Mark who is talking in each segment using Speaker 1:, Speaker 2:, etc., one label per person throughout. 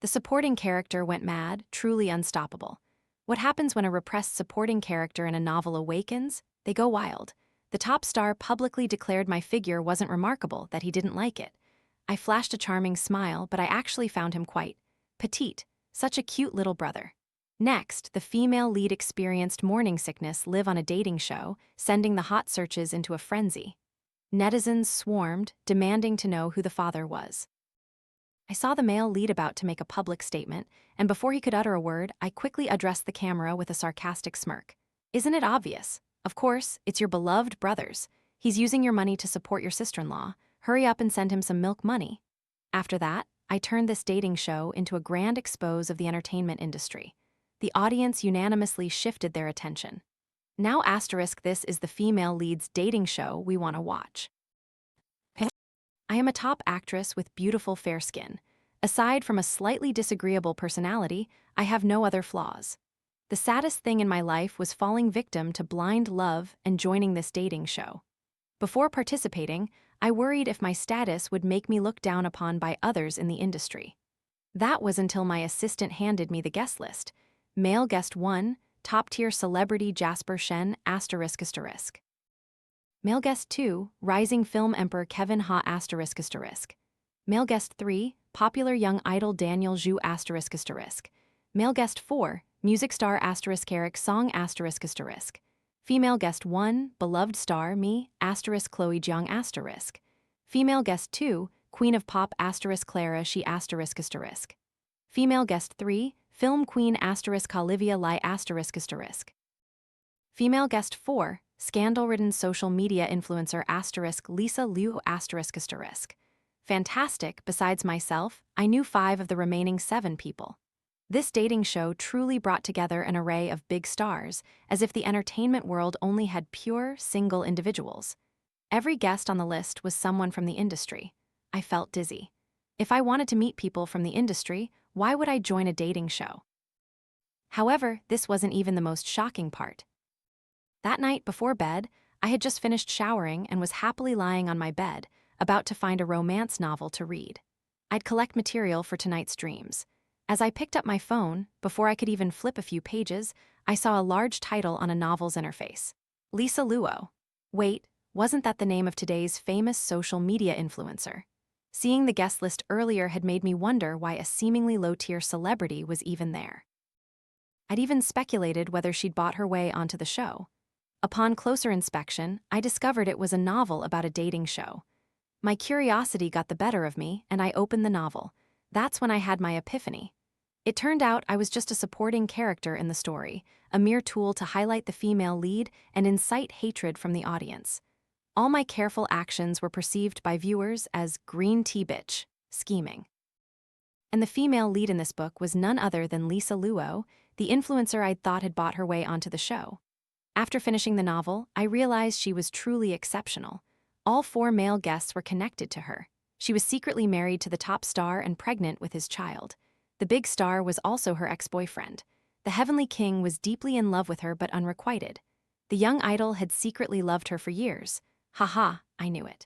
Speaker 1: The supporting character went mad, truly unstoppable. What happens when a repressed supporting character in a novel awakens? They go wild. The top star publicly declared my figure wasn't remarkable, that he didn't like it. I flashed a charming smile, but I actually found him quite petite, such a cute little brother. Next, the female lead experienced morning sickness live on a dating show, sending the hot searches into a frenzy. Netizens swarmed, demanding to know who the father was. I saw the male lead about to make a public statement, and before he could utter a word, I quickly addressed the camera with a sarcastic smirk. Isn't it obvious? Of course, it's your beloved brothers. He's using your money to support your sister-in-law. Hurry up and send him some milk money. After that, I turned this dating show into a grand expose of the entertainment industry. The audience unanimously shifted their attention. Now this is the female lead's dating show we want to watch. I am a top actress with beautiful fair skin. Aside from a slightly disagreeable personality, I have no other flaws. The saddest thing in my life was falling victim to blind love and joining this dating show. Before participating, I worried if my status would make me looked down upon by others in the industry. That was until my assistant handed me the guest list. Male guest 1, top-tier celebrity Jasper Shen, ***. Male guest 2, rising film emperor Kevin Ha ***. Male guest 3, popular young idol Daniel Zhu ***. Male guest 4, music star Eric Song ***. Female guest 1, beloved star me Chloe Jiang ***. Female guest 2, queen of pop Clara she ***. Female guest 3, film queen Olivia Lai ***. Female guest 4, scandal-ridden social media influencer Lisa Liu ***. Fantastic, besides myself, I knew 5 of the remaining 7 people. This dating show truly brought together an array of big stars, as if the entertainment world only had pure, single individuals. Every guest on the list was someone from the industry. I felt dizzy. If I wanted to meet people from the industry, why would I join a dating show? However, this wasn't even the most shocking part. That night before bed, I had just finished showering and was happily lying on my bed, about to find a romance novel to read. I'd collect material for tonight's dreams. As I picked up my phone, before I could even flip a few pages, I saw a large title on a novel's interface. Lisa Luo. Wait, wasn't that the name of today's famous social media influencer? Seeing the guest list earlier had made me wonder why a seemingly low-tier celebrity was even there. I'd even speculated whether she'd bought her way onto the show. Upon closer inspection, I discovered it was a novel about a dating show. My curiosity got the better of me, and I opened the novel. That's when I had my epiphany. It turned out I was just a supporting character in the story, a mere tool to highlight the female lead and incite hatred from the audience. All my careful actions were perceived by viewers as green tea bitch, scheming. And the female lead in this book was none other than Lisa Luo, the influencer I'd thought had bought her way onto the show. After finishing the novel, I realized she was truly exceptional. All 4 male guests were connected to her. She was secretly married to the top star and pregnant with his child. The big star was also her ex-boyfriend. The heavenly king was deeply in love with her but unrequited. The young idol had secretly loved her for years. Haha, I knew it.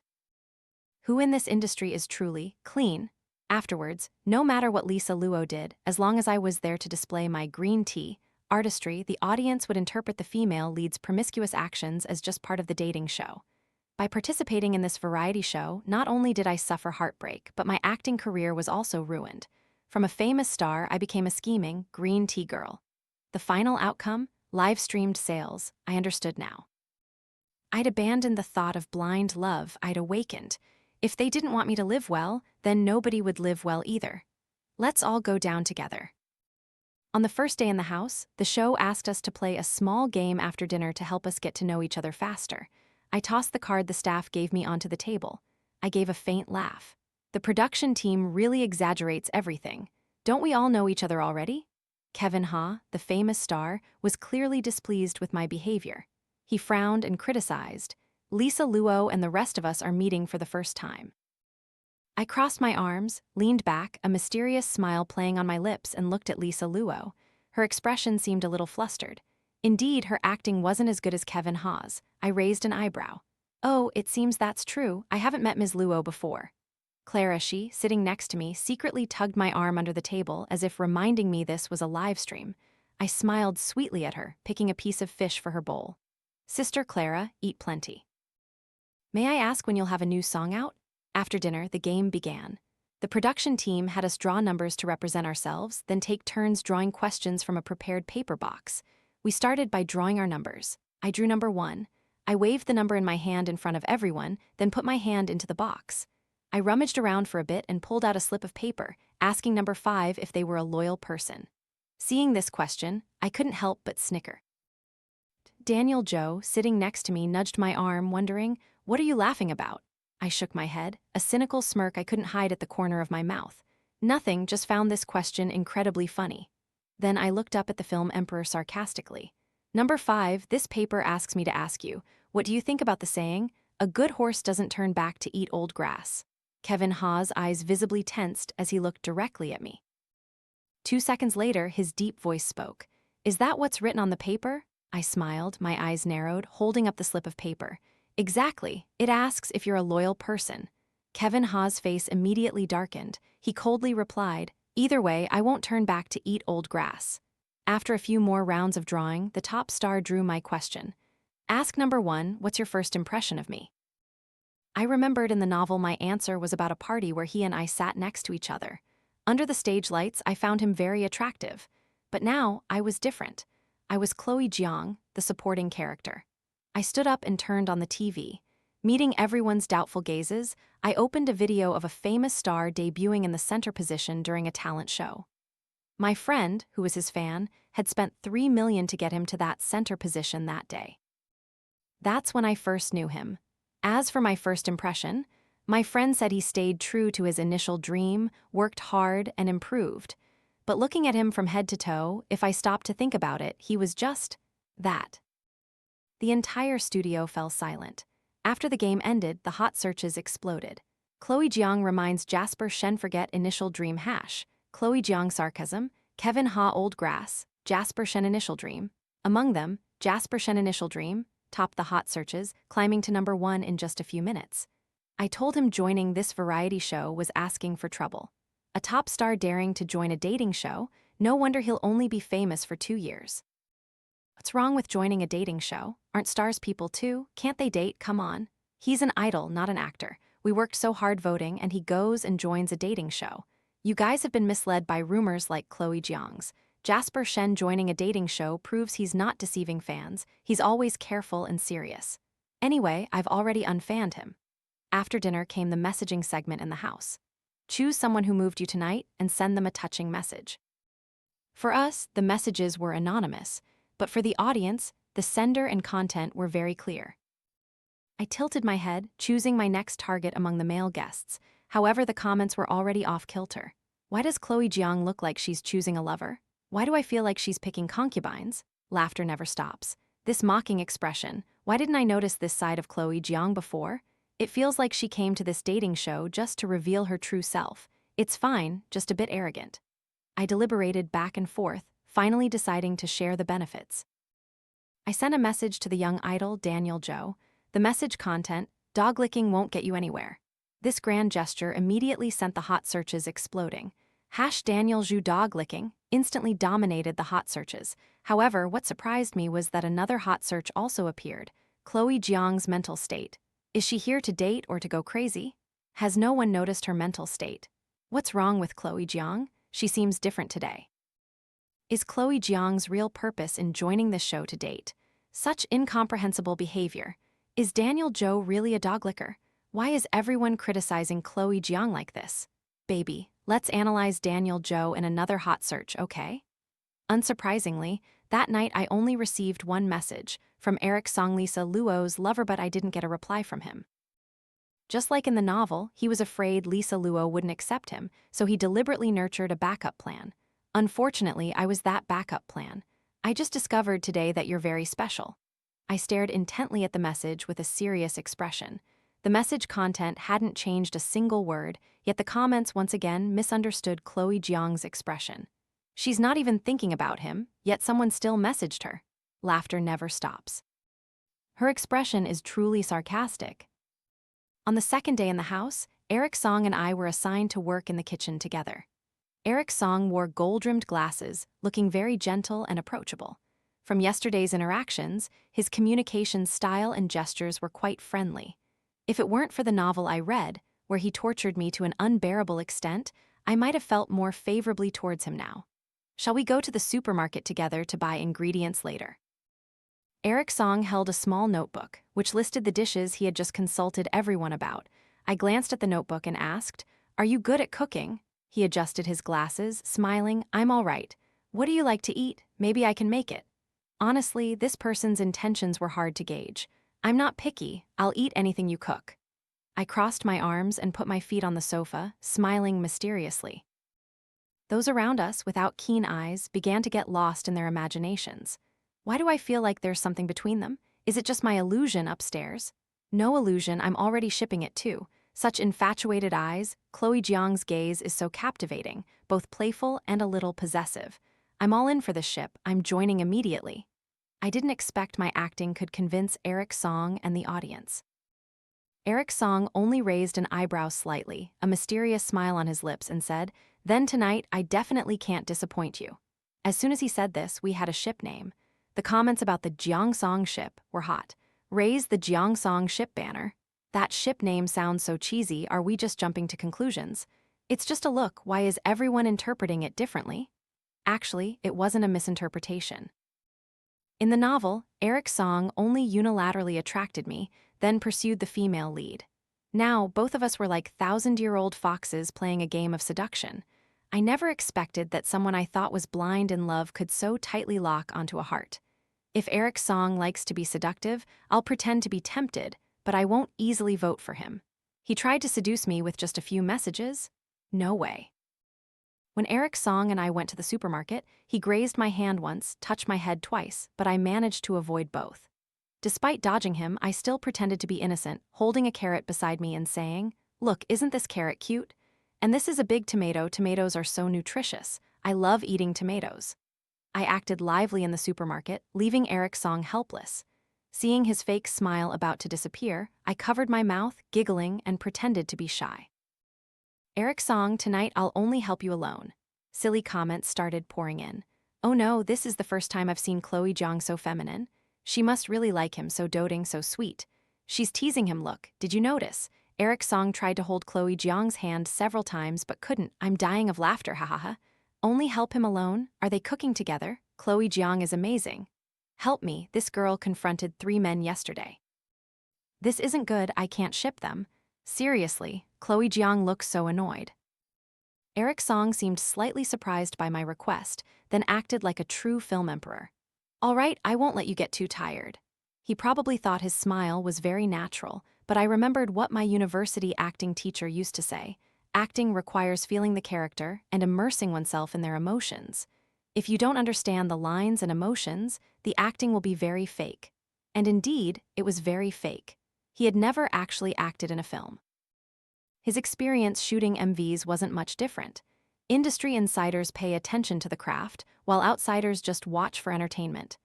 Speaker 1: Who in this industry is truly clean? Afterwards, no matter what Lisa Luo did, as long as I was there to display my green tea artistry, the audience would interpret the female lead's promiscuous actions as just part of the dating show. By participating in this variety show, not only did I suffer heartbreak, but my acting career was also ruined. From a famous star, I became a scheming, green tea girl. The final outcome? Live-streamed sales. I understood now. I'd abandoned the thought of blind love I'd awakened. If they didn't want me to live well, then nobody would live well either. Let's all go down together. On the first day in the house, the show asked us to play a small game after dinner to help us get to know each other faster. I tossed the card the staff gave me onto the table. I gave a faint laugh. The production team really exaggerates everything. Don't we all know each other already? Kevin Ha, the famous star, was clearly displeased with my behavior. He frowned and criticized. Lisa Luo and the rest of us are meeting for the first time. I crossed my arms, leaned back, a mysterious smile playing on my lips, and looked at Lisa Luo. Her expression seemed a little flustered. Indeed, her acting wasn't as good as Kevin Ha's. I raised an eyebrow. Oh, it seems that's true. I haven't met Ms. Luo before. Clara, she, sitting next to me, secretly tugged my arm under the table as if reminding me this was a live stream. I smiled sweetly at her, picking a piece of fish for her bowl. Sister Clara, eat plenty. May I ask when you'll have a new song out? After dinner, the game began. The production team had us draw numbers to represent ourselves, then take turns drawing questions from a prepared paper box. We started by drawing our numbers. I drew number 1. I waved the number in my hand in front of everyone, then put my hand into the box. I rummaged around for a bit and pulled out a slip of paper, asking number 5 if they were a loyal person. Seeing this question, I couldn't help but snicker. Daniel Joe, sitting next to me, nudged my arm, wondering, "What are you laughing about?" I shook my head, a cynical smirk I couldn't hide at the corner of my mouth. Nothing, just found this question incredibly funny. Then I looked up at the film Emperor sarcastically. Number 5, this paper asks me to ask you, what do you think about the saying, "A good horse doesn't turn back to eat old grass"? Kevin Ha's eyes visibly tensed as he looked directly at me. 2 seconds later, his deep voice spoke. "Is that what's written on the paper?" I smiled, my eyes narrowed, holding up the slip of paper. "Exactly. It asks if you're a loyal person." Kevin Ha's face immediately darkened. He coldly replied, "Either way, I won't turn back to eat old grass." After a few more rounds of drawing, the top star drew my question. Ask number 1, what's your first impression of me? I remembered in the novel my answer was about a party where he and I sat next to each other. Under the stage lights, I found him very attractive. But now, I was different. I was Chloe Jiang, the supporting character. I stood up and turned on the TV. Meeting everyone's doubtful gazes, I opened a video of a famous star debuting in the center position during a talent show. My friend, who was his fan, had spent $3 million to get him to that center position that day. That's when I first knew him. As for my first impression, my friend said he stayed true to his initial dream, worked hard, and improved. But looking at him from head to toe, if I stopped to think about it, he was just that. The entire studio fell silent. After the game ended, the hot searches exploded. Chloe Jiang reminds Jasper Shen forget initial dream hash. Chloe Jiang sarcasm, Kevin Ha old grass, Jasper Shen initial dream. Among them, Jasper Shen initial dream topped the hot searches, climbing to number 1 in just a few minutes. I told him joining this variety show was asking for trouble. A top star daring to join a dating show, no wonder he'll only be famous for 2 years. What's wrong with joining a dating show? Aren't stars people too? Can't they date? Come on. He's an idol, not an actor. We worked so hard voting and he goes and joins a dating show. You guys have been misled by rumors like Chloe Jiang's. Jasper Shen joining a dating show proves he's not deceiving fans. He's always careful and serious. Anyway, I've already unfanned him. After dinner came the messaging segment in the house. Choose someone who moved you tonight and send them a touching message. For us, the messages were anonymous, but for the audience, the sender and content were very clear. I tilted my head, choosing my next target among the male guests. However, the comments were already off kilter. Why does Chloe Jiang look like she's choosing a lover? Why do I feel like she's picking concubines? Laughter never stops. This mocking expression, why didn't I notice this side of Chloe Jiang before? It feels like she came to this dating show just to reveal her true self. It's fine, just a bit arrogant. I deliberated back and forth, finally deciding to share the benefits. I sent a message to the young idol Daniel Joe. The message content, dog licking won't get you anywhere. This grand gesture immediately sent the hot searches exploding. #Daniel Zhu dog licking instantly dominated the hot searches. However, what surprised me was that another hot search also appeared. Chloe Jiang's mental state. Is she here to date or to go crazy? Has no one noticed her mental state? What's wrong with Chloe Jiang? She seems different today. Is Chloe Jiang's real purpose in joining this show to date? Such incomprehensible behavior. Is Daniel Joe really a dog licker? Why is everyone criticizing Chloe Jiang like this? Baby, let's analyze Daniel Joe in another hot search, okay? Unsurprisingly, that night I only received one message from Eric Songlisa Luo's lover, but I didn't get a reply from him. Just like in the novel, he was afraid Lisa Luo wouldn't accept him, so he deliberately nurtured a backup plan. Unfortunately, I was that backup plan. I just discovered today that you're very special. I stared intently at the message with a serious expression. The message content hadn't changed a single word, yet the comments once again misunderstood Chloe Jiang's expression. She's not even thinking about him, yet someone still messaged her. Laughter never stops. Her expression is truly sarcastic. On the second day in the house, Eric Song and I were assigned to work in the kitchen together. Eric Song wore gold-rimmed glasses, looking very gentle and approachable. From yesterday's interactions, his communication style and gestures were quite friendly. If it weren't for the novel I read, where he tortured me to an unbearable extent, I might have felt more favorably towards him now. Shall we go to the supermarket together to buy ingredients later? Eric Song held a small notebook, which listed the dishes he had just consulted everyone about. I glanced at the notebook and asked, "Are you good at cooking?" He adjusted his glasses, smiling, "I'm all right. What do you like to eat? Maybe I can make it." Honestly, this person's intentions were hard to gauge. "I'm not picky. I'll eat anything you cook." I crossed my arms and put my feet on the sofa, smiling mysteriously. Those around us, without keen eyes, began to get lost in their imaginations. Why do I feel like there's something between them? Is it just my illusion upstairs? No illusion, I'm already shipping it too. Such infatuated eyes, Chloe Jiang's gaze is so captivating, both playful and a little possessive. I'm all in for this ship, I'm joining immediately. I didn't expect my acting could convince Eric Song and the audience. Eric Song only raised an eyebrow slightly, a mysterious smile on his lips, and said, "Then tonight, I definitely can't disappoint you." As soon as he said this, we had a ship name. The comments about the Jiangsong ship were hot. Raise the Jiangsong ship banner. That ship name sounds so cheesy, are we just jumping to conclusions? It's just a look, why is everyone interpreting it differently? Actually, it wasn't a misinterpretation. In the novel, Eric Song only unilaterally attracted me, then pursued the female lead. Now, both of us were like thousand-year-old foxes playing a game of seduction. I never expected that someone I thought was blind in love could so tightly lock onto a heart. If Eric Song likes to be seductive, I'll pretend to be tempted, but I won't easily vote for him. He tried to seduce me with just a few messages? No way. When Eric Song and I went to the supermarket, he grazed my hand once, touched my head twice, but I managed to avoid both. Despite dodging him, I still pretended to be innocent, holding a carrot beside me and saying, "Look, isn't this carrot cute? And this is a big tomato. Tomatoes are so nutritious. I love eating tomatoes." I acted lively in the supermarket, leaving Eric Song helpless. Seeing his fake smile about to disappear, I covered my mouth, giggling, and pretended to be shy. "Eric Song, tonight I'll only help you alone." Silly comments started pouring in. "Oh no, this is the first time I've seen Chloe Jiang so feminine. She must really like him, so doting, so sweet. She's teasing him, look, did you notice? Eric Song tried to hold Chloe Jiang's hand several times but couldn't. I'm dying of laughter, hahaha. Only help him alone? Are they cooking together? Chloe Jiang is amazing. Help me, this girl confronted 3 men yesterday. This isn't good, I can't ship them. Seriously, Chloe Jiang looks so annoyed." Eric Song seemed slightly surprised by my request, then acted like a true film emperor. "All right, I won't let you get too tired." He probably thought his smile was very natural, but I remembered what my university acting teacher used to say. Acting requires feeling the character and immersing oneself in their emotions. If you don't understand the lines and emotions, the acting will be very fake. And indeed, it was very fake. He had never actually acted in a film. His experience shooting MVs wasn't much different. Industry insiders pay attention to the craft, while outsiders just watch for entertainment.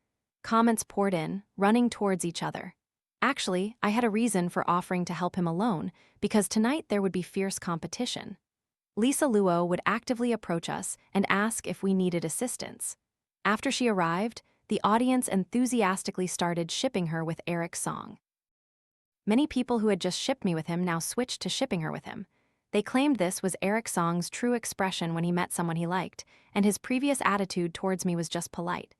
Speaker 1: Comments poured in, running towards each other. Actually, I had a reason for offering to help him alone, because tonight there would be fierce competition. Lisa Luo would actively approach us and ask if we needed assistance. After she arrived, the audience enthusiastically started shipping her with Eric Song. Many people who had just shipped me with him now switched to shipping her with him. They claimed this was Eric Song's true expression when he met someone he liked, and his previous attitude towards me was just polite.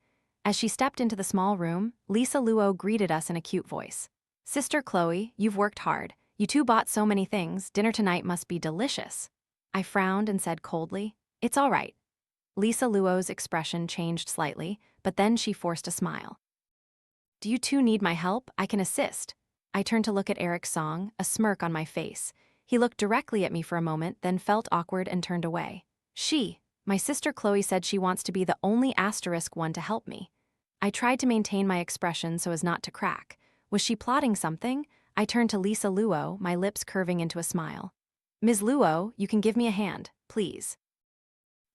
Speaker 1: As she stepped into the small room, Lisa Luo greeted us in a cute voice. "Sister Chloe, you've worked hard. You two bought so many things. Dinner tonight must be delicious." I frowned and said coldly, "It's all right." Lisa Luo's expression changed slightly, but then she forced a smile. "Do you two need my help? I can assist." I turned to look at Eric Song, a smirk on my face. He looked directly at me for a moment, then felt awkward and turned away. My sister Chloe said she wants to be the only asterisk one to help me. I tried to maintain my expression so as not to crack. Was she plotting something? I turned to Lisa Luo, my lips curving into a smile. "Ms. Luo, you can give me a hand, please."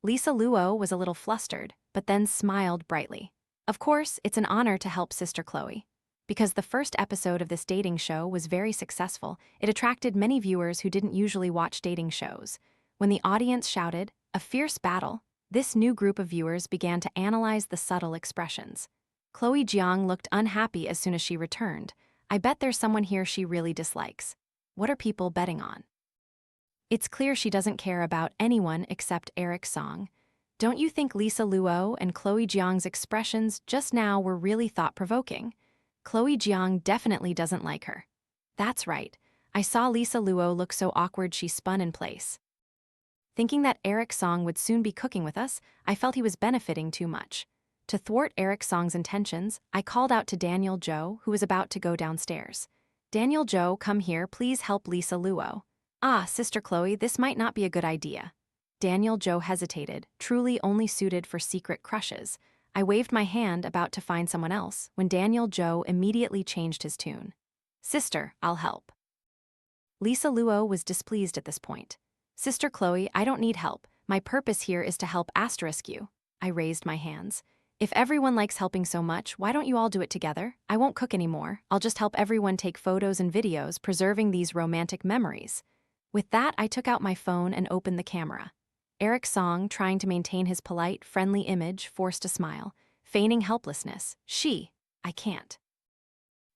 Speaker 1: Lisa Luo was a little flustered, but then smiled brightly. "Of course, it's an honor to help Sister Chloe." Because the first episode of this dating show was very successful, it attracted many viewers who didn't usually watch dating shows. When the audience shouted, "A fierce battle," this new group of viewers began to analyze the subtle expressions. Chloe Jiang looked unhappy as soon as she returned. I bet there's someone here she really dislikes. What are people betting on? It's clear she doesn't care about anyone except Eric Song. Don't you think Lisa Luo and Chloe Jiang's expressions just now were really thought-provoking? Chloe Jiang definitely doesn't like her. That's right. I saw Lisa Luo look so awkward she spun in place. Thinking that Eric Song would soon be cooking with us, I felt he was benefiting too much. To thwart Eric Song's intentions, I called out to Daniel Zhou, who was about to go downstairs. "Daniel Zhou, come here, please help Lisa Luo." "Ah, Sister Chloe, this might not be a good idea." Daniel Zhou hesitated, truly only suited for secret crushes. I waved my hand about to find someone else, when Daniel Zhou immediately changed his tune. "Sister, I'll help." Lisa Luo was displeased at this point. "Sister Chloe, I don't need help. My purpose here is to help *you." I raised my hands. "If everyone likes helping so much, why don't you all do it together? I won't cook anymore. I'll just help everyone take photos and videos, preserving these romantic memories." With that, I took out my phone and opened the camera. Eric Song, trying to maintain his polite, friendly image, forced a smile, feigning helplessness. I can't."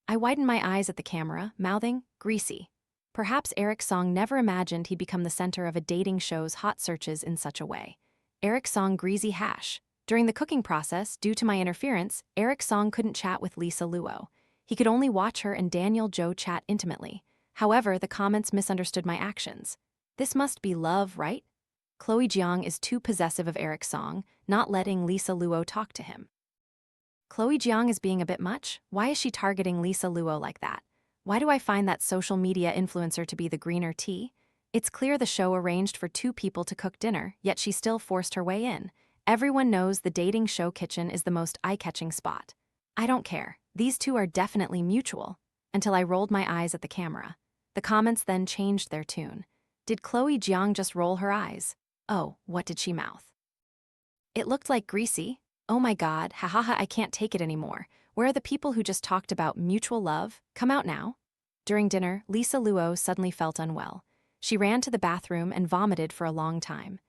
Speaker 1: I widened my eyes at the camera, mouthing, "Greasy." Perhaps Eric Song never imagined he'd become the center of a dating show's hot searches in such a way. Eric Song greasy hash. During the cooking process, due to my interference, Eric Song couldn't chat with Lisa Luo. He could only watch her and Daniel Zhou chat intimately. However, the comments misunderstood my actions. This must be love, right? Chloe Jiang is too possessive of Eric Song, not letting Lisa Luo talk to him. Chloe Jiang is being a bit much. Why is she targeting Lisa Luo like that? Why do I find that social media influencer to be the greener tea? It's clear the show arranged for two people to cook dinner, yet she still forced her way in. Everyone knows the dating show kitchen is the most eye-catching spot. I don't care. These two are definitely mutual. Until I rolled my eyes at the camera. The comments then changed their tune. Did Chloe Jiang just roll her eyes? Oh, what did she mouth? It looked like greasy. Oh my god, hahaha, I can't take it anymore. Where are the people who just talked about mutual love? Come out now. During dinner, Lisa Luo suddenly felt unwell. She ran to the bathroom and vomited for a long time.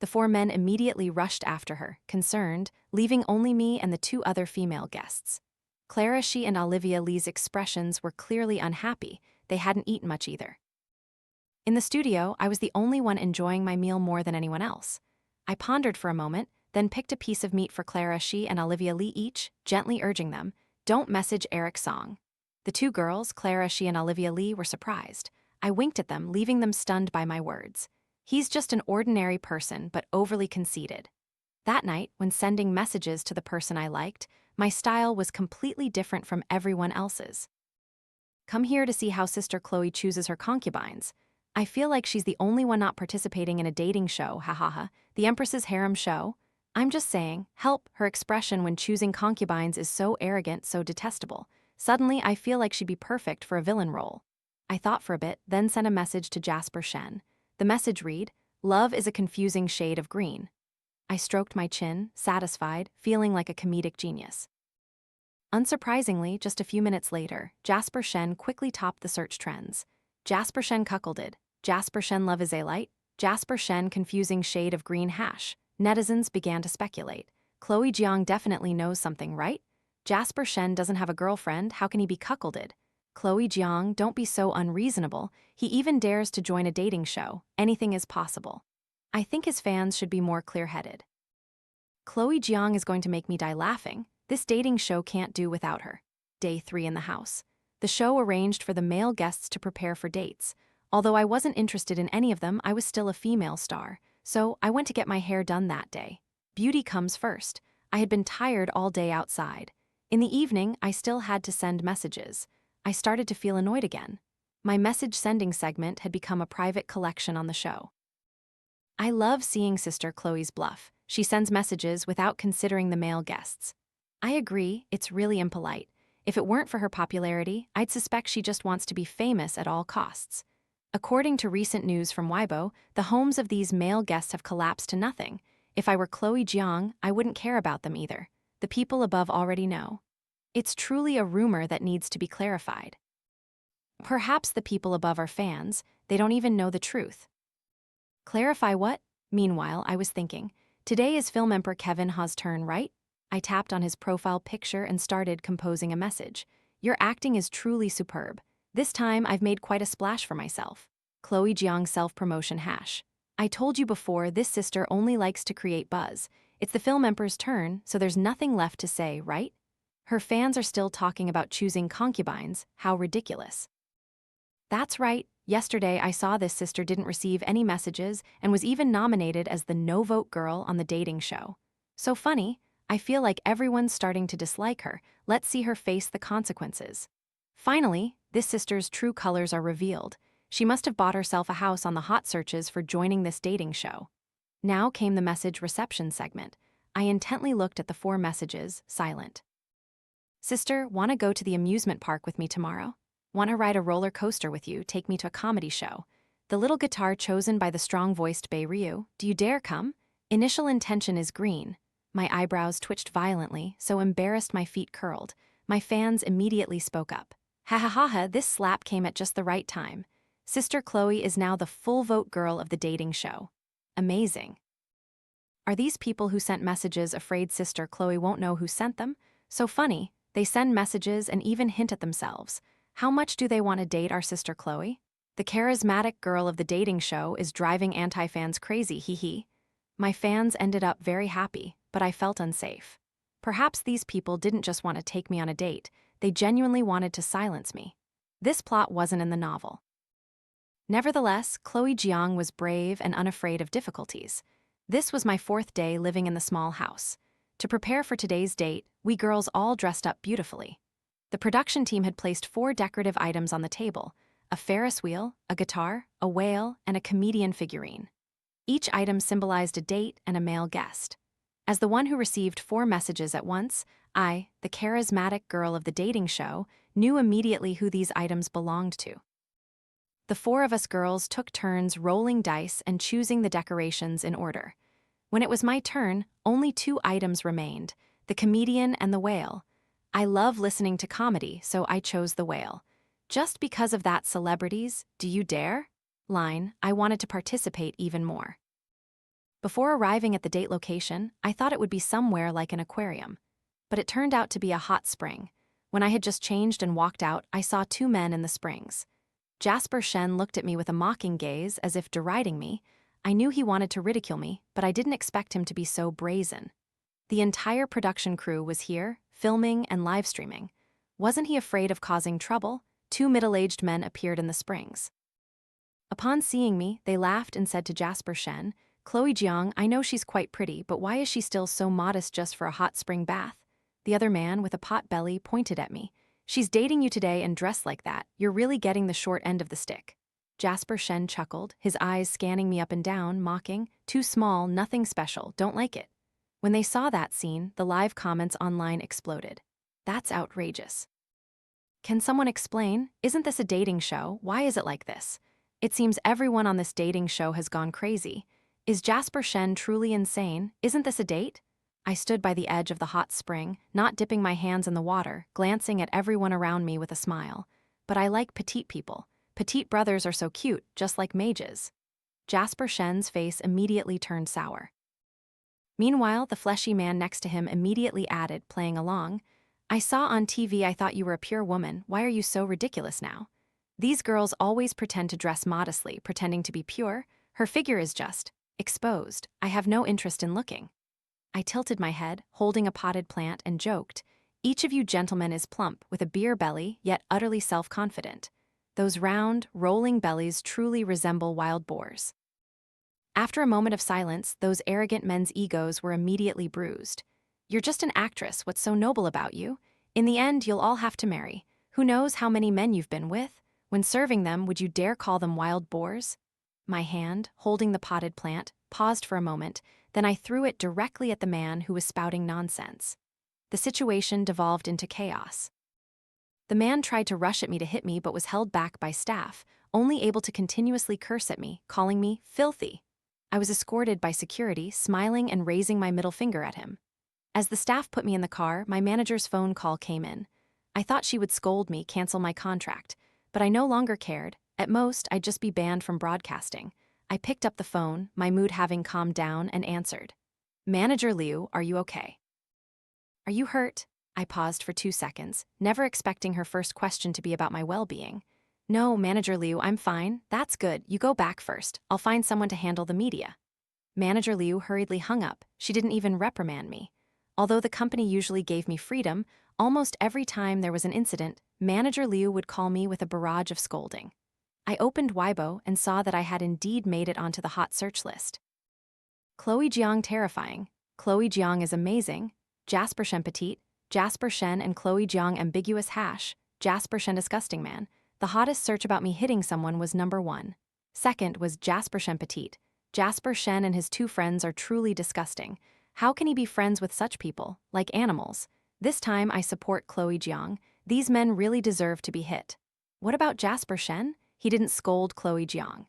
Speaker 1: The four men immediately rushed after her, concerned, leaving only me and the two other female guests. Clara Shi and Olivia Lee's expressions were clearly unhappy. They hadn't eaten much either. In the studio, I was the only one enjoying my meal more than anyone else. I pondered for a moment, then picked a piece of meat for Clara Shi and Olivia Lee each, gently urging them, "Don't message Eric Song." The two girls, Clara Shi and Olivia Lee, were surprised. I winked at them, leaving them stunned by my words. He's just an ordinary person, but overly conceited. That night, when sending messages to the person I liked, my style was completely different from everyone else's. Come here to see how Sister Chloe chooses her concubines. I feel like she's the only one not participating in a dating show, hahaha, the Empress's harem show. I'm just saying, help, her expression when choosing concubines is so arrogant, so detestable. Suddenly, I feel like she'd be perfect for a villain role. I thought for a bit, then sent a message to Jasper Shen. The message read, "Love is a confusing shade of green." I stroked my chin, satisfied, feeling like a comedic genius. Unsurprisingly, just a few minutes later, Jasper Shen quickly topped the search trends. Jasper Shen cuckolded, Jasper Shen love is a light, Jasper Shen confusing shade of green hash. Netizens began to speculate. Chloe Jiang definitely knows something, right? Jasper Shen doesn't have a girlfriend, how can he be cuckolded? Chloe Jiang, don't be so unreasonable. He even dares to join a dating show. Anything is possible. I think his fans should be more clear-headed. Chloe Jiang is going to make me die laughing. This dating show can't do without her. Day 3 in the house. The show arranged for the male guests to prepare for dates. Although I wasn't interested in any of them, I was still a female star. So I went to get my hair done that day. Beauty comes first. I had been tired all day outside. In the evening, I still had to send messages. I started to feel annoyed again. My message sending segment had become a private collection on the show. I love seeing Sister Chloe's bluff. She sends messages without considering the male guests. I agree, it's really impolite. If it weren't for her popularity, I'd suspect she just wants to be famous at all costs. According to recent news from Weibo, the homes of these male guests have collapsed to nothing. If I were Chloe Jiang, I wouldn't care about them either. The people above already know. It's truly a rumor that needs to be clarified. Perhaps the people above are fans, they don't even know the truth. Clarify what? Meanwhile, I was thinking, today is film emperor Kevin Ha's turn, right? I tapped on his profile picture and started composing a message. Your acting is truly superb. This time, I've made quite a splash for myself. Chloe Jiang self-promotion hash. I told you before, this sister only likes to create buzz. It's the film emperor's turn, so there's nothing left to say, right? Her fans are still talking about choosing concubines. How ridiculous. That's right. Yesterday, I saw this sister didn't receive any messages and was even nominated as the no-vote girl on the dating show. So funny, I feel like everyone's starting to dislike her. Let's see her face the consequences. Finally, this sister's true colors are revealed. She must have bought herself a house on the hot searches for joining this dating show. Now came the message reception segment. I intently looked at the 4 messages, silent. Sister, wanna go to the amusement park with me tomorrow? Want to ride a roller coaster with you, take me to a comedy show? The little guitar chosen by the strong-voiced Bei Ryu, do you dare come? Initial intention is green. My eyebrows twitched violently, so embarrassed my feet curled. My fans immediately spoke up. Ha ha ha ha, this slap came at just the right time. Sister Chloe is now the full vote girl of the dating show. Amazing. Are these people who sent messages afraid Sister Chloe won't know who sent them? So funny, they send messages and even hint at themselves. How much do they want to date our Sister Chloe? The charismatic girl of the dating show is driving anti-fans crazy, hee hee. My fans ended up very happy, but I felt unsafe. Perhaps these people didn't just want to take me on a date, they genuinely wanted to silence me. This plot wasn't in the novel. Nevertheless, Chloe Jiang was brave and unafraid of difficulties. This was my 4th day living in the small house. To prepare for today's date, we girls all dressed up beautifully. The production team had placed 4 decorative items on the table: a Ferris wheel, a guitar, a whale, and a comedian figurine. Each item symbolized a date and a male guest. As the one who received 4 messages at once, I, the charismatic girl of the dating show, knew immediately who these items belonged to. The 4 of us girls took turns rolling dice and choosing the decorations in order. When it was my turn, only 2 items remained: the comedian and the whale. I love listening to comedy, so I chose the whale. Just because of that celebrity's "do you dare" line, I wanted to participate even more. Before arriving at the date location, I thought it would be somewhere like an aquarium. But it turned out to be a hot spring. When I had just changed and walked out, I saw 2 men in the springs. Jasper Shen looked at me with a mocking gaze, as if deriding me. I knew he wanted to ridicule me, but I didn't expect him to be so brazen. The entire production crew was here, filming and live streaming. Wasn't he afraid of causing trouble? 2 middle-aged men appeared in the springs. Upon seeing me, they laughed and said to Jasper Shen, "Chloe Jiang, I know she's quite pretty, but why is she still so modest just for a hot spring bath?" The other man, with a pot belly, pointed at me. "She's dating you today and dressed like that. You're really getting the short end of the stick." Jasper Shen chuckled, his eyes scanning me up and down, mocking, "Too small, nothing special, don't like it." When they saw that scene, the live comments online exploded. "That's outrageous. Can someone explain? Isn't this a dating show? Why is it like this? It seems everyone on this dating show has gone crazy. Is Jasper Shen truly insane? Isn't this a date?" I stood by the edge of the hot spring, not dipping my hands in the water, glancing at everyone around me with a smile. But I like petite people. Petite brothers are so cute, just like mages. Jasper Shen's face immediately turned sour. Meanwhile, the fleshy man next to him immediately added, playing along, "I saw on TV I thought you were a pure woman. Why are you so ridiculous now? These girls always pretend to dress modestly, pretending to be pure. Her figure is just exposed. I have no interest in looking." I tilted my head, holding a potted plant, and joked, "Each of you gentlemen is plump, with a beer belly, yet utterly self-confident. Those round, rolling bellies truly resemble wild boars." After a moment of silence, those arrogant men's egos were immediately bruised. "You're just an actress, what's so noble about you? In the end, you'll all have to marry. Who knows how many men you've been with? When serving them, would you dare call them wild boars?" My hand, holding the potted plant, paused for a moment, then I threw it directly at the man who was spouting nonsense. The situation devolved into chaos. The man tried to rush at me to hit me but was held back by staff, only able to continuously curse at me, calling me filthy. I was escorted by security, smiling and raising my middle finger at him. As the staff put me in the car, my manager's phone call came in. I thought she would scold me, cancel my contract, but I no longer cared. At most, I'd just be banned from broadcasting. I picked up the phone, my mood having calmed down, and answered. Manager Liu, are you okay? Are you hurt? I paused for 2 seconds, never expecting her first question to be about my well-being. No, Manager Liu, I'm fine. That's good. You go back first. I'll find someone to handle the media. Manager Liu hurriedly hung up. She didn't even reprimand me. Although the company usually gave me freedom, almost every time there was an incident, Manager Liu would call me with a barrage of scolding. I opened Weibo and saw that I had indeed made it onto the hot search list. Chloe Jiang terrifying. Chloe Jiang is amazing. Jasper Shen petite. Jasper Shen and Chloe Jiang ambiguous hash. Jasper Shen disgusting man. The hottest search about me hitting someone was number 1. Second was Jasper Shen petite. Jasper Shen and his 2 friends are truly disgusting. How can he be friends with such people, like animals? This time I support Chloe Jiang. These men really deserve to be hit. What about Jasper Shen? He didn't scold Chloe Jiang.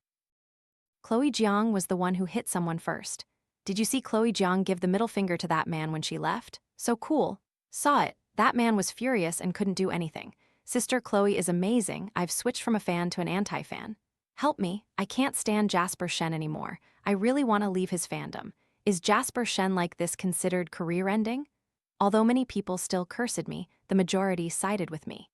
Speaker 1: Chloe Jiang was the one who hit someone first. Did you see Chloe Jiang give the middle finger to that man when she left? So cool. Saw it. That man was furious and couldn't do anything. Sister Chloe is amazing. I've switched from a fan to an anti-fan. Help me. I can't stand Jasper Shen anymore. I really want to leave his fandom. Is Jasper Shen like this considered career-ending? Although many people still cursed me, the majority sided with me.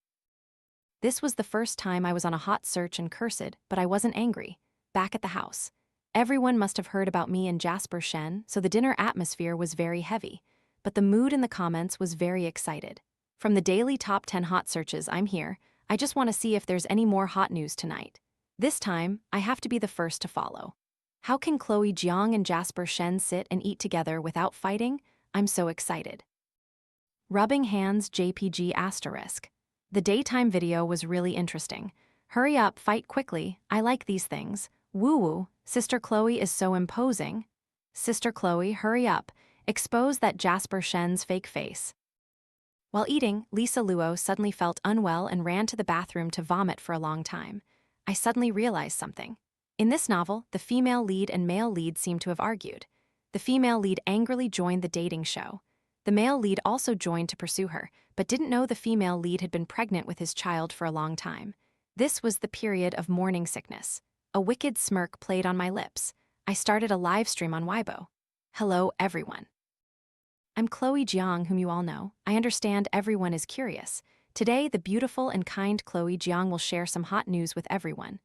Speaker 1: This was the first time I was on a hot search and cursed, but I wasn't angry. Back at the house. Everyone must have heard about me and Jasper Shen, so the dinner atmosphere was very heavy. But the mood in the comments was very excited. From the daily top 10 hot searches, I'm here. I just want to see if there's any more hot news tonight. This time, I have to be the first to follow. How can Chloe Jiang and Jasper Shen sit and eat together without fighting? I'm so excited. Rubbing hands JPG asterisk. The daytime video was really interesting. Hurry up, fight quickly. I like these things. Woo-woo, Sister Chloe is so imposing. Sister Chloe, hurry up. Expose that Jasper Shen's fake face. While eating, Lisa Luo suddenly felt unwell and ran to the bathroom to vomit for a long time. I suddenly realized something. In this novel, the female lead and male lead seem to have argued. The female lead angrily joined the dating show. The male lead also joined to pursue her, but didn't know the female lead had been pregnant with his child for a long time. This was the period of morning sickness. A wicked smirk played on my lips. I started a live stream on Weibo. Hello, everyone. I'm Chloe Jiang, whom you all know. I understand everyone is curious. Today, the beautiful and kind Chloe Jiang will share some hot news with everyone.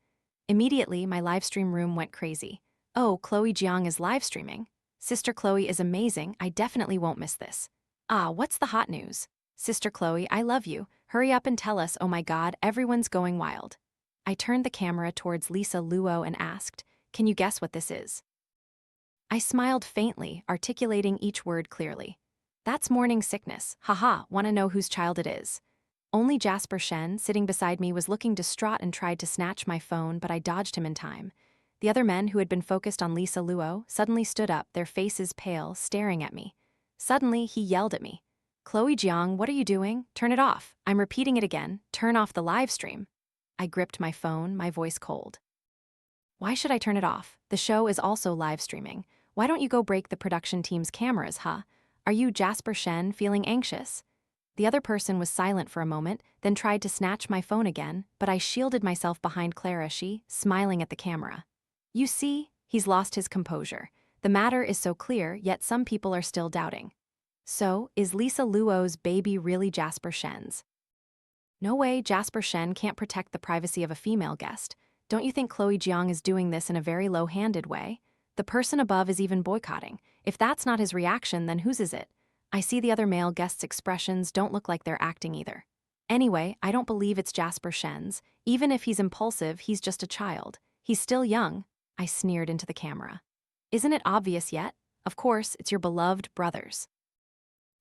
Speaker 1: Immediately, my live stream room went crazy. Oh, Chloe Jiang is live streaming. Sister Chloe is amazing. I definitely won't miss this. Ah, what's the hot news? Sister Chloe, I love you. Hurry up and tell us. Oh my God, everyone's going wild. I turned the camera towards Lisa Luo and asked, can you guess what this is? I smiled faintly, articulating each word clearly. That's morning sickness. Haha, wanna know whose child it is? Only Jasper Shen, sitting beside me, was looking distraught and tried to snatch my phone, but I dodged him in time. The other men, who had been focused on Lisa Luo, suddenly stood up, their faces pale, staring at me. Suddenly, he yelled at me. Chloe Jiang, what are you doing? Turn it off. I'm repeating it again. Turn off the live stream. I gripped my phone, my voice cold. Why should I turn it off? The show is also live streaming. Why don't you go break the production team's cameras, huh? Are you, Jasper Shen, feeling anxious? The other person was silent for a moment, then tried to snatch my phone again, but I shielded myself behind Clara, she, smiling at the camera. You see, he's lost his composure. The matter is so clear, yet some people are still doubting. So, is Lisa Luo's baby really Jasper Shen's? No way, Jasper Shen can't protect the privacy of a female guest. Don't you think Chloe Jiang is doing this in a very low-handed way? The person above is even boycotting. If that's not his reaction, then whose is it? I see the other male guests' expressions don't look like they're acting either. Anyway, I don't believe it's Jasper Shen's. Even if he's impulsive, he's just a child. He's still young. I sneered into the camera. Isn't it obvious yet? Of course, it's your beloved brothers.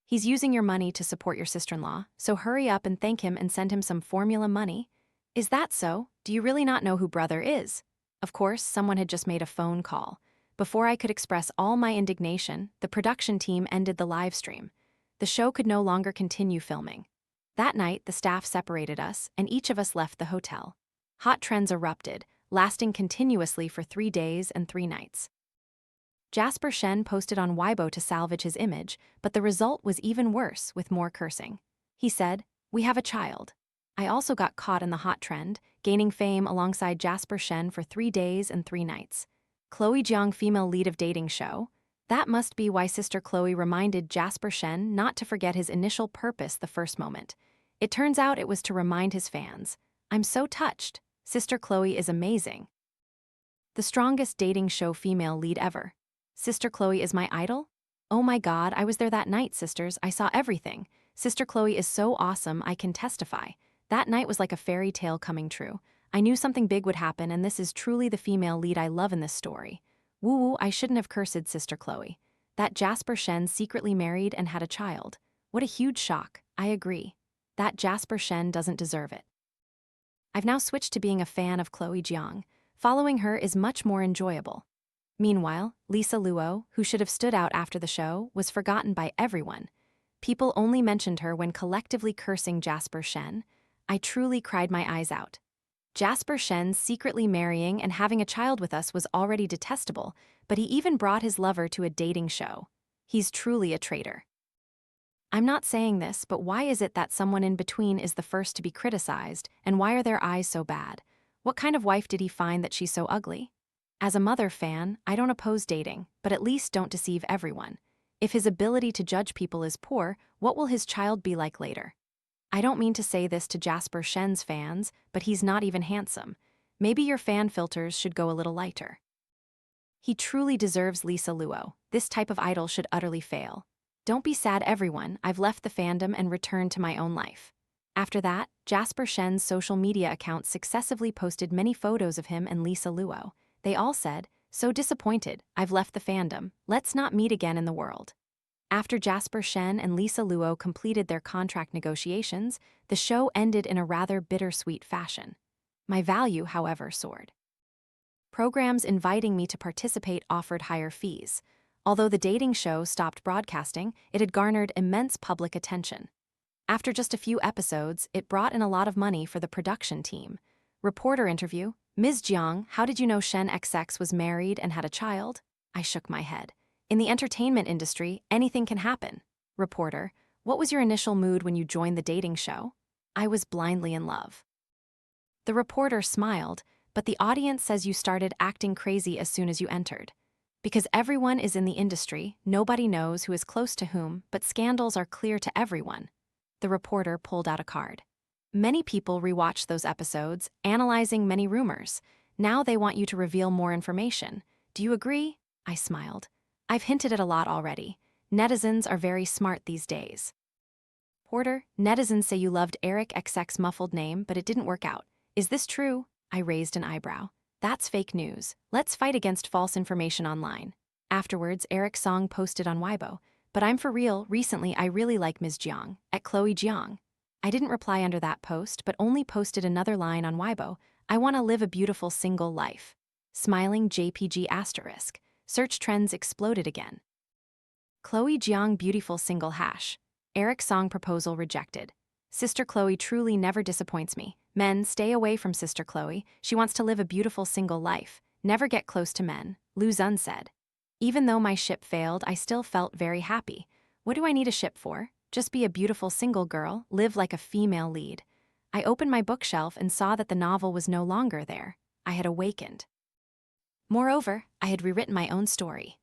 Speaker 1: He's using your money to support your sister-in-law, so hurry up and thank him and send him some formula money. Is that so? Do you really not know who brother is? Of course, someone had just made a phone call. Before I could express all my indignation, the production team ended the live stream. The show could no longer continue filming. That night, the staff separated us, and each of us left the hotel. Hot trends erupted, lasting continuously for 3 days and 3 nights. Jasper Shen posted on Weibo to salvage his image, but the result was even worse with more cursing. He said, "We have a child." I also got caught in the hot trend, gaining fame alongside Jasper Shen for 3 days and 3 nights. Chloe Jiang, female lead of dating show. That must be why Sister Chloe reminded Jasper Shen not to forget his initial purpose the first moment. It turns out it was to remind his fans, "I'm so touched. Sister Chloe is amazing." The strongest dating show female lead ever. Sister Chloe is my idol? Oh my god, I was there that night, sisters. I saw everything. Sister Chloe is so awesome, I can testify. That night was like a fairy tale coming true. I knew something big would happen, and this is truly the female lead I love in this story. Woo-woo, I shouldn't have cursed Sister Chloe. That Jasper Shen secretly married and had a child. What a huge shock. I agree. That Jasper Shen doesn't deserve it. I've now switched to being a fan of Chloe Jiang. Following her is much more enjoyable. Meanwhile, Lisa Luo, who should have stood out after the show, was forgotten by everyone. People only mentioned her when collectively cursing Jasper Shen. I truly cried my eyes out. Jasper Shen secretly marrying and having a child with us was already detestable, but he even brought his lover to a dating show. He's truly a traitor. I'm not saying this, but why is it that someone in between is the first to be criticized, and why are their eyes so bad? What kind of wife did he find that she's so ugly? As a mother fan, I don't oppose dating, but at least don't deceive everyone. If his ability to judge people is poor, what will his child be like later? I don't mean to say this to Jasper Shen's fans, but he's not even handsome. Maybe your fan filters should go a little lighter. He truly deserves Lisa Luo. This type of idol should utterly fail. Don't be sad, everyone. I've left the fandom and returned to my own life. After that, Jasper Shen's social media accounts successively posted many photos of him and Lisa Luo. They all said, "So disappointed, I've left the fandom. Let's not meet again in the world." After Jasper Shen and Lisa Luo completed their contract negotiations, the show ended in a rather bittersweet fashion. My value, however, soared. Programs inviting me to participate offered higher fees. Although the dating show stopped broadcasting, it had garnered immense public attention. After just a few episodes, it brought in a lot of money for the production team. Reporter interview: "Ms. Jiang, how did you know Shen XX was married and had a child?" I shook my head. In the entertainment industry, anything can happen. Reporter: "What was your initial mood when you joined the dating show?" I was blindly in love. The reporter smiled, but the audience says you started acting crazy as soon as you entered. Because everyone is in the industry, nobody knows who is close to whom, but scandals are clear to everyone. The reporter pulled out a card. Many people rewatched those episodes, analyzing many rumors. Now they want you to reveal more information. Do you agree? I smiled. I've hinted it a lot already. Netizens are very smart these days. Porter: "Netizens say you loved Eric XX's muffled name, but it didn't work out. Is this true?" I raised an eyebrow. "That's fake news. Let's fight against false information online." Afterwards, Eric's song posted on Weibo. "But I'm for real, recently I really like Ms. Jiang, at Chloe Jiang." I didn't reply under that post, but only posted another line on Weibo: "I want to live a beautiful single life." Smiling JPG asterisk. Search trends exploded again. Chloe Jiang beautiful single hash. Eric's song proposal rejected. Sister Chloe truly never disappoints me. Men, stay away from Sister Chloe. She wants to live a beautiful single life. Never get close to men, Lu Zun said. Even though my ship failed, I still felt very happy. What do I need a ship for? Just be a beautiful single girl, live like a female lead. I opened my bookshelf and saw that the novel was no longer there. I had awakened. Moreover, I had rewritten my own story.